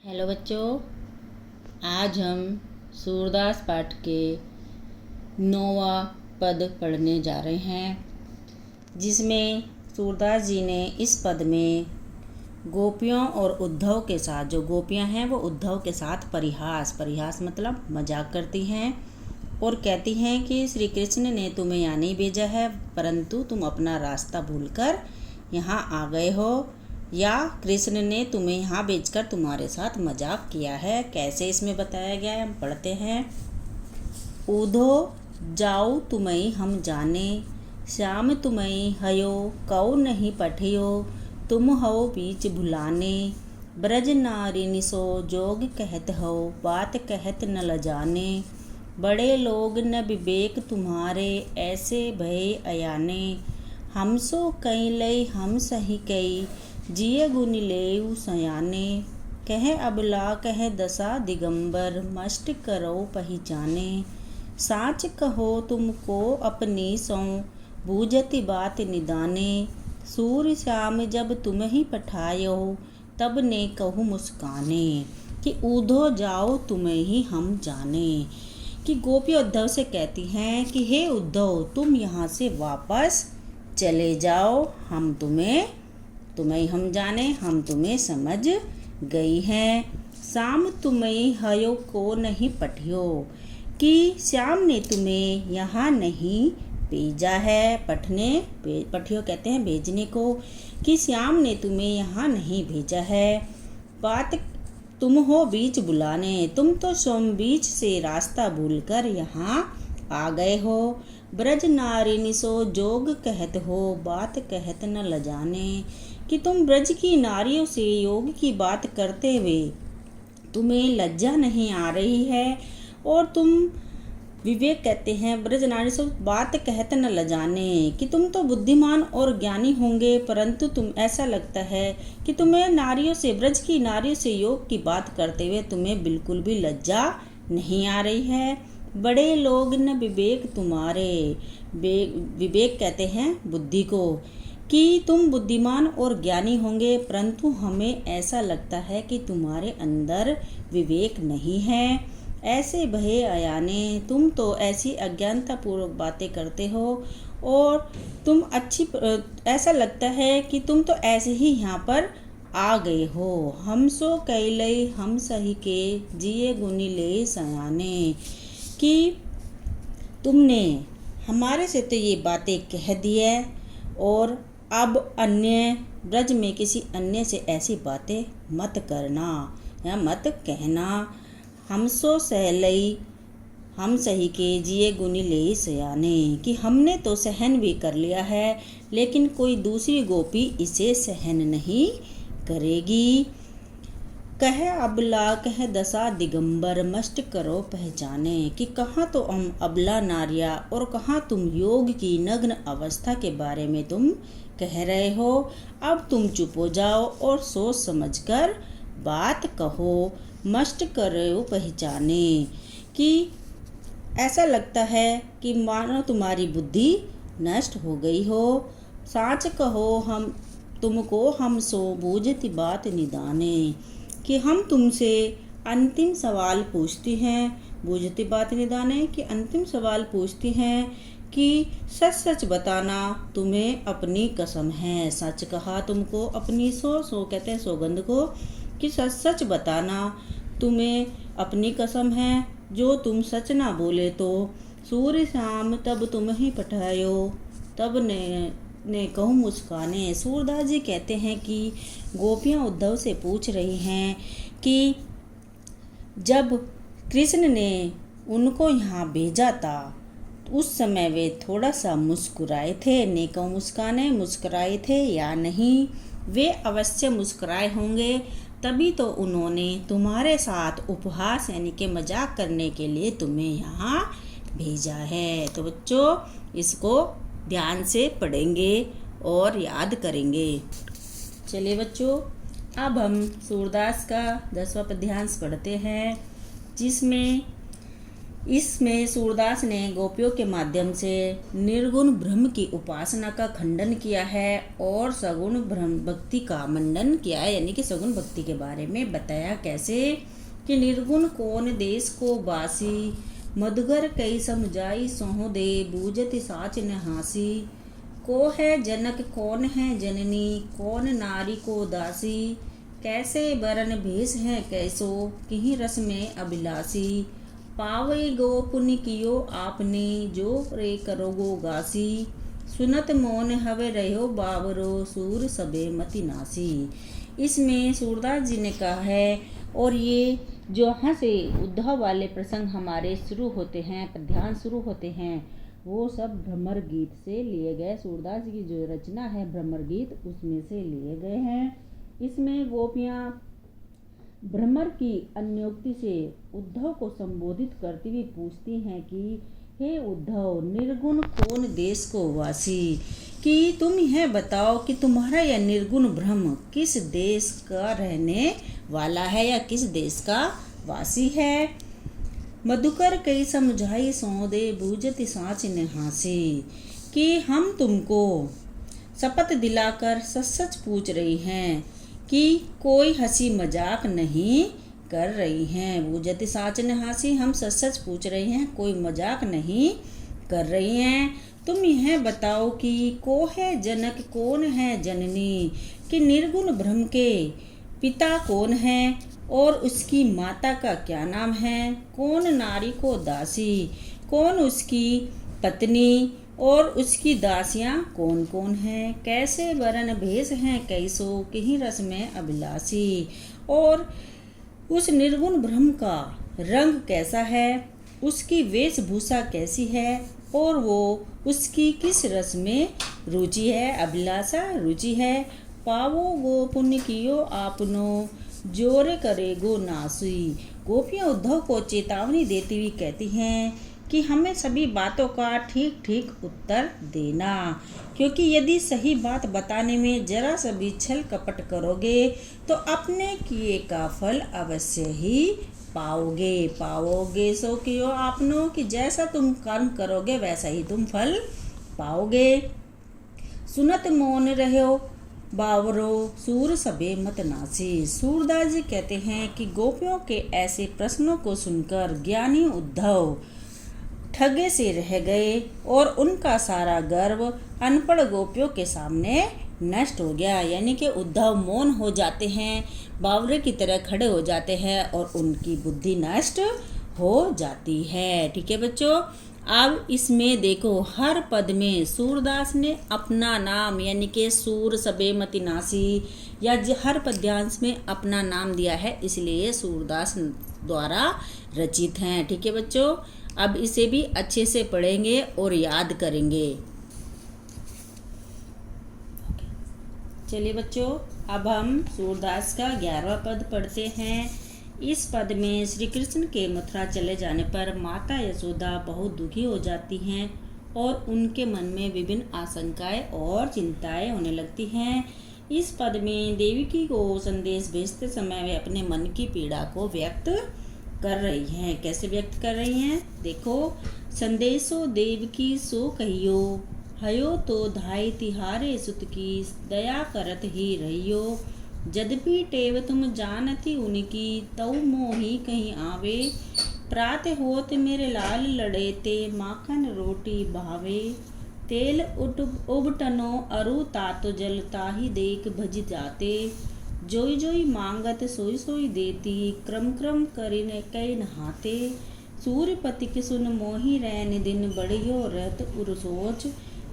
Hello बच्चों, आज हम सूरदास पाठ के 9वां पद पढ़ने जा रहे हैं, जिसमें सूरदास जी ने इस पद में गोपियों और उद्धव के साथ, जो गोपियां हैं वो उद्धव के साथ परिहास मतलब मजाक करती हैं और कहती हैं कि श्री कृष्ण ने तुम्हें यहाँ नहीं भेजा है, परंतु तुम अपना रास्ता भूलकर यहाँ आ गए हो, या कृष्ण ने तुम्हें यहाँ भेजकर तुम्हारे साथ मजाक किया है। कैसे इसमें बताया गया है, हम पढ़ते हैं। ऊधो जाऊ तुम्हें हम जाने, श्याम तुम्हें हयो कौ नहीं पठियो, तुम हो बीच भुलाने, ब्रज नारिन सो जोग कहत हो, बात कहत न लजाने, बड़े लोग न विवेक तुम्हारे, ऐसे भय अयाने, हम सो कई लय हम सही कई, जिय गुण लेऊ सयाने, कह अबला कह दशा दिगंबर, मष्ट करो पहचाने, साच कहो तुमको अपनी सौ, बूझति बात निदाने, सूर्य श्याम जब तुम ही पठायो, तब ने कहूँ मुस्काने, कि ऊधो जाओ तुम्हें ही हम जाने। कि गोपी उद्धव से कहती हैं कि हे उद्धव, तुम यहाँ से वापस चले जाओ, हम तुम्हें हम जाने, हम तुम्हें समझ गई हैं। श्याम तुम्हें हयो को नहीं पठियो, कि श्याम ने तुम्हें यहाँ नहीं भेजा है। पठियो कहते हैं भेजने को, कि श्याम ने तुम्हें यहाँ नहीं भेजा है। बात तुम हो बीच बुलाने, तुम तो सोम बीच से रास्ता भूलकर यहाँ आ गए हो। ब्रज नारिन सो जोग कहत हो, बात कहत न लजाने, कि तुम ब्रज की नारियों से योग की बात करते हुए तुम्हें लज्जा नहीं आ रही है, और तुम विवेक कहते हैं ब्रज नारी से बात कहत न लजाने, कि तुम तो बुद्धिमान और ज्ञानी होंगे, परंतु तुम ऐसा लगता है कि तुम्हें नारियों से, ब्रज की नारियों से योग की बात करते हुए तुम्हें बिल्कुल भी लज्जा नहीं आ रही है। बड़े लोग न विवेक तुम्हारे, विवेक कहते हैं बुद्धि को, कि तुम बुद्धिमान और ज्ञानी होंगे, परंतु हमें ऐसा लगता है कि तुम्हारे अंदर विवेक नहीं है। ऐसे भय अयाने, तुम तो ऐसी अज्ञानता पूर्वक बातें करते हो, और तुम ऐसा लगता है कि तुम तो ऐसे ही यहाँ पर आ गए हो। हम सो कैलय हम सही के, जिए गुनी ले सयाने, कि तुमने हमारे से तो ये बातें कह दी है, और अब अन्य ब्रज में किसी अन्य से ऐसी बातें मत करना या मत कहना। हम सो सहलई हम सही के, जिए गुनी ले सयाने, कि हमने तो सहन भी कर लिया है, लेकिन कोई दूसरी गोपी इसे सहन नहीं करेगी। कह अबला कह दशा दिगंबर, मष्ट करो पहचाने, कि कहाँ तो हम अबला नारिया और कहाँ तुम योग की नग्न अवस्था के बारे में तुम कह रहे हो। अब तुम चुप हो जाओ और सोच समझकर बात कहो, मष्ट करो पहचाने, कि ऐसा लगता है कि मानो तुम्हारी बुद्धि नष्ट हो गई हो। साच कहो हम तुमको हम सो, बूझति बात निदाने, कि हम तुमसे अंतिम सवाल पूछती हैं, बूझती बात निदाने, कि अंतिम सवाल पूछती हैं कि सच सच बताना तुम्हें अपनी कसम है। सच कहा तुमको अपनी सो कहते हैं सौगंध को, कि सच सच बताना तुम्हें अपनी कसम है, जो तुम सच ना बोले तो सूर्य शाम तब तुम ही पठायो, तब ने कहूँ मुस्काने। सूरदास जी कहते हैं कि गोपियाँ उद्धव से पूछ रही हैं कि जब कृष्ण ने उनको यहाँ भेजा था, उस समय वे थोड़ा सा मुस्कुराए थे, ने कहूँ मुस्कुराए थे या नहीं। वे अवश्य मुस्कुराए होंगे, तभी तो उन्होंने तुम्हारे साथ उपहास यानी कि मजाक करने के लिए तुम्हें यहाँ भेजा है। तो बच्चों, इसको ध्यान से पढ़ेंगे और याद करेंगे। चलिए बच्चों, अब हम सूरदास का 10वां पद्यांश पढ़ते हैं, जिसमें इसमें सूरदास ने गोपियों के माध्यम से निर्गुण ब्रह्म की उपासना का खंडन किया है और सगुण ब्रह्म भक्ति का मंडन किया है, यानी कि सगुण भक्ति के बारे में बताया। कैसे कि निर्गुण कौन देश को बासी, मधुगर कई समझाई सोह दे, बूझत साच न हासी। को है जनक कौन है जननी, कौन नारी को दासी, कैसे बरन भेष है कैसो, किही रस में अभिलाषी। पावे गो पुण्य कियो आपने, जो रे करोगो गासी, सुनत मौन हवे रहो बावरो, सूर सबे मति नासी। इसमें सूरदास जी ने कहा है, और ये जो यहाँ से उद्धव वाले प्रसंग हमारे शुरू होते हैं, पद्यांश शुरू होते हैं, वो सब भ्रमर गीत से लिए गए। सूरदास की जो रचना है भ्रमर गीत, उसमें से लिए गए हैं। इसमें गोपियाँ भ्रमर की अन्योक्ति से उद्धव को संबोधित करती हुई पूछती हैं कि हे उद्धव, निर्गुण कौन देश को वासी, कि तुम यह बताओ कि तुम्हारा यह निर्गुण ब्रह्म किस देश का रहने वाला है या किस देश का वासी है। मधुकर कई समझाई सौदे, बूझत साच न हासी, कि हम तुमको शपथ दिलाकर सच सच पूछ रही हैं कि कोई हंसी मजाक नहीं कर रही हैं। बूझत साच न हासी, हम सच सच पूछ रही हैं, कोई मजाक नहीं कर रही हैं। तुम यह बताओ कि को है जनक कौन है जननी, कि निर्गुण ब्रह्म के पिता कौन है और उसकी माता का क्या नाम है। कौन नारी को दासी, कौन उसकी पत्नी और उसकी दासियां कौन कौन हैं। कैसे वरन भेष हैं कैसो, किही रस में अभिलाषी, और उस निर्गुण ब्रह्म का रंग कैसा है, उसकी वेशभूषा कैसी है, और वो उसकी किस रस में रुचि है, अभिलाषा रुचि है। पावो गो पुण्य कियो आपनो, जोर करे गो नासी। गोपियाँ उद्धव को चेतावनी देती हुई कहती हैं कि हमें सभी बातों का ठीक ठीक उत्तर देना, क्योंकि यदि सही बात बताने में जरा सा भी छल कपट करोगे तो अपने किए का फल अवश्य ही पाओगे। पाओगे सो कियो आपनो, कि जैसा तुम कर्म करोगे वैसा ही तुम फल पाओगे। सुनत मौन रहो बावरो, सूर सबे मत नासी। सूरदास जी कहते हैं कि गोपियों के ऐसे प्रश्नों को सुनकर ज्ञानी उद्धव ठगे से रह गए और उनका सारा गर्व अनपढ़ गोपियों के सामने नष्ट हो गया। यानी कि उद्धव मौन हो जाते हैं, बावरे की तरह खड़े हो जाते हैं और उनकी बुद्धि नष्ट हो जाती है। ठीक है बच्चों, अब इसमें देखो हर पद में सूरदास ने अपना नाम यानी कि सूर सबे मति नासी या हर पद्यांश में अपना नाम दिया है, इसलिए सूरदास द्वारा रचित हैं। ठीक है बच्चों, अब इसे भी अच्छे से पढ़ेंगे और याद करेंगे। चलिए बच्चों, अब हम सूरदास का 11वां पद पढ़ते हैं। इस पद में श्री कृष्ण के मथुरा चले जाने पर माता यशोदा बहुत दुखी हो जाती हैं और उनके मन में विभिन्न आशंकाएं और चिंताएं होने लगती हैं। इस पद में देवकी को संदेश भेजते समय वे अपने मन की पीड़ा को व्यक्त कर रही हैं। कैसे व्यक्त कर रही हैं? देखो, संदेशो देवकी सो कहियो, हयो तो धाई तिहारे सुत की, दया करत ही रहियो। यद्यपि टेव तुम जानती उनकी, तऊ मोही कहीं आवे। प्रात होत मेरे लाल लड़ेते, माखन रोटी भावे। तेल उबटनो अरु तातो जल, ताही देख भज जाते। जोई जोई मांगत सोई सोई देती, क्रम क्रम करिने कई नहाते। सूर्यपति के सुन मोही रैन, दिन बढ़ियो रहत उर सोच।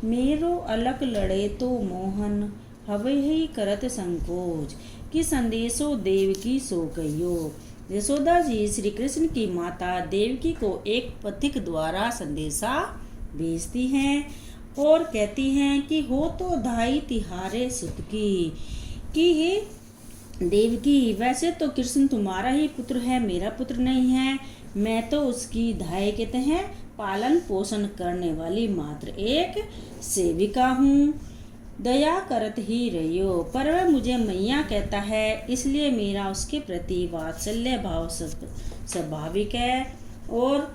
मेरो अलक लड़े तो मोहन, हवे ही करत संकोच। कि संदेशो देवकी सो कहियो। यशोदा जी श्री कृष्ण की माता देवकी को एक पथिक द्वारा संदेशा भेजती हैं और कहती हैं कि हो तो धाई तिहारे सुत की, कि हे देवकी, वैसे तो कृष्ण तुम्हारा ही पुत्र है, मेरा पुत्र नहीं है। मैं तो उसकी धाई कहते हैं पालन पोषण करने वाली मात्र एक सेविका हूँ। दया करत ही रहियो, पर वह मुझे मैया कहता है, इसलिए मेरा उसके प्रति वात्सल्य भाव स्वाभाविक है। और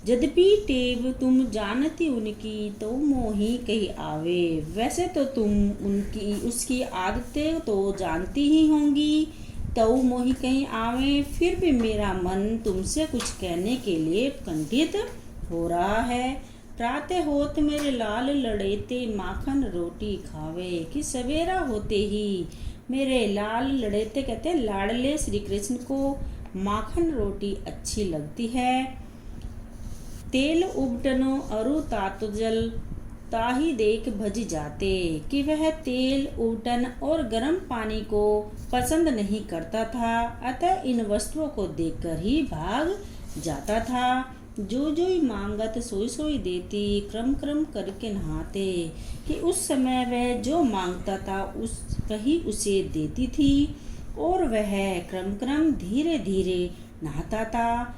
यद्यपि टेव तुम जानती उनकी तो मोही कही आवे। वैसे तो तुम उनकी उसकी आदतें तो जानती ही होंगी, तो मोही कहीं आवे। फिर भी मेरा मन तुमसे कुछ कहने के लिए कुंठित हो रहा है। प्रातः होत मेरे लाल लड़ेते माखन रोटी खावे। कि सवेरा होते ही मेरे लाल लड़ेते कहते हैं लाडले श्री कृष्ण को माखन रोटी अच्छी लगती है। तेल उबटनो अरु तातु जल ताही देख भज जाते। कि वह तेल उबटन और गर्म पानी को पसंद नहीं करता था, अतः इन वस्तुओं को देखकर ही भाग जाता था। जो जो ही मांगत सोई सोई देती, क्रम क्रम करके नहाते। कि उस समय वह जो मांगता था उस वही उसे देती थी, और वह क्रम क्रम धीरे धीरे नहाता था।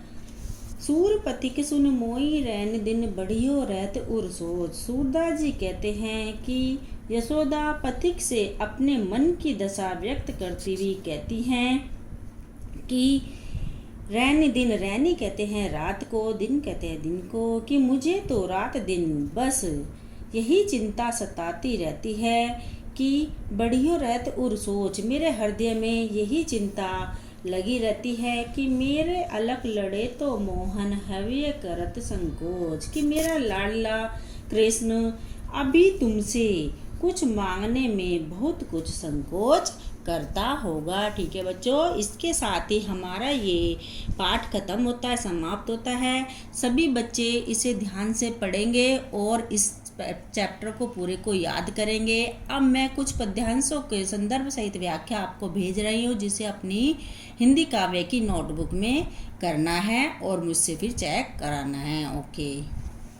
सूरपति के सुन मोई रैन दिन बढ़ियो रहत उर सोच। सूरदास जी कहते हैं कि यशोदा पथिक से अपने मन की दशा व्यक्त करती हुई कहती हैं कि रैनी दिन, रैनी कहते हैं रात को, दिन कहते हैं दिन को, कि मुझे तो रात दिन बस यही चिंता सताती रहती है कि बढ़ियो रहत उर सोच। मेरे हृदय में यही चिंता लगी रहती है कि मेरे अलग लड़े तो मोहन हव्य करत संकोच। कि मेरा लाडला कृष्ण अभी तुमसे कुछ मांगने में बहुत कुछ संकोच करता होगा। ठीक है बच्चों, इसके साथ ही हमारा ये पाठ खत्म होता है, समाप्त होता है। सभी बच्चे इसे ध्यान से पढ़ेंगे और इस चैप्टर को पूरे को याद करेंगे। अब मैं कुछ पद्यांशों के संदर्भ सहित व्याख्या आपको भेज रही हूँ, जिसे अपनी हिंदी काव्य की नोटबुक में करना है और मुझसे फिर चेक कराना है। ओके।